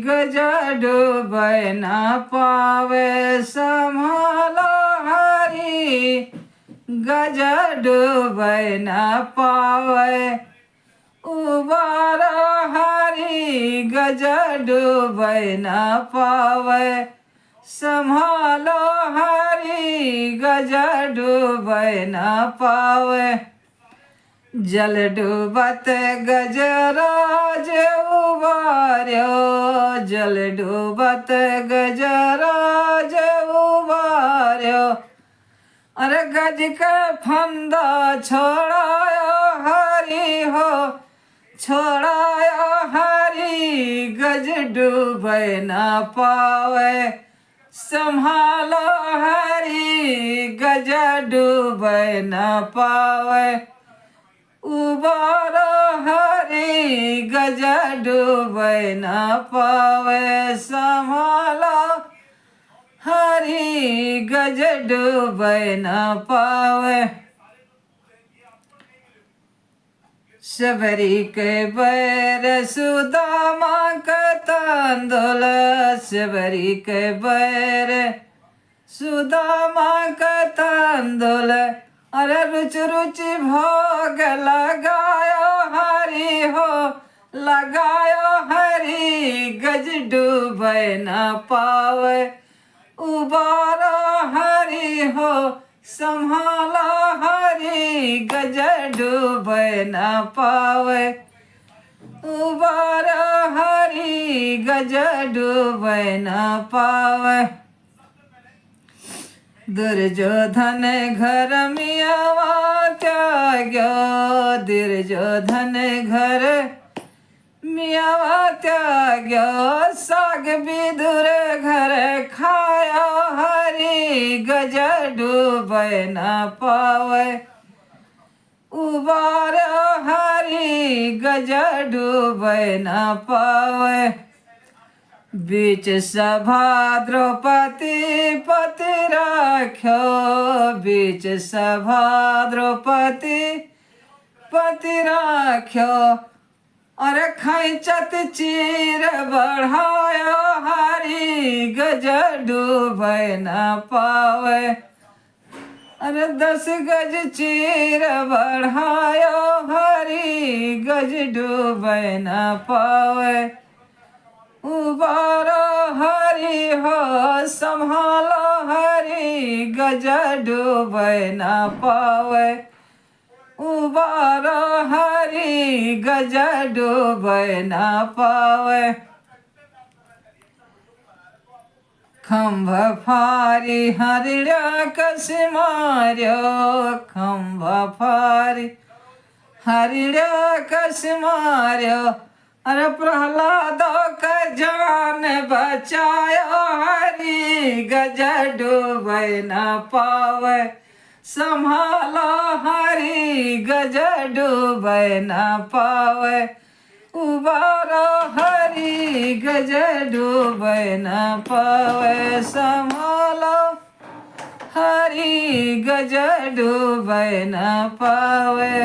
गज डूबै न पावे संभालो हरि गज डूबै न पावे उबार हरि गज डूबै न पावे संभालो हरि गज डूबै न पावे जल डूबत गजराज उबार्यो जल डूबत गजराज उबार्यो अरे गज के फंदा छोड़ायो हरि हो छोड़ायो हरि गज डूबै न पावे संभालो हरि गज डूबै न पावे उबारो हरि गज डूबै न पावे संभालो हरि गज डूबै न पावे सबरी के बैर सुदामा के तांदुल सबरी के बैर सुदामा के तांदुल अरे रुचि रुचि भोग लगायो हरि हो लगायो हरि गज डूबै न पावे उबारो हरि हो संभालो हरि गज डूबै न पावे उबारो हरि गज डूबै न पावे दुर्योधन घर मियावा त्याग्यो दुर्योधन घर मियावा त्याग्यो साग विदुर घर खायो हरि गज डूबै न पावे उबारो हरि गज डूबै न पावे बीच सभा द्रौपदी पति राख्यो बीच सभा द्रौपदी पति राख्यो अरे खैचत चीर बढ़ायो हरि गज डूबै न पावे अरे 10 गज चीर बढ़ायो हरि गज डूबै न पावे उबारो हरि हो संभालो हरि गज डूबै न पावे उबारो हरि गज डूबै न पावे खंभ फारी हरिण्यकश मार्यो खंभ फारी हरिण्यकश मार्यो अरे प्रहलाद का जान बचायो हरि गज डूबै न पावे संभालो हरि गज डूबै न पावे उबारो हरि गज डूबै न पावे संभालो हरि गज डूबै न पावे।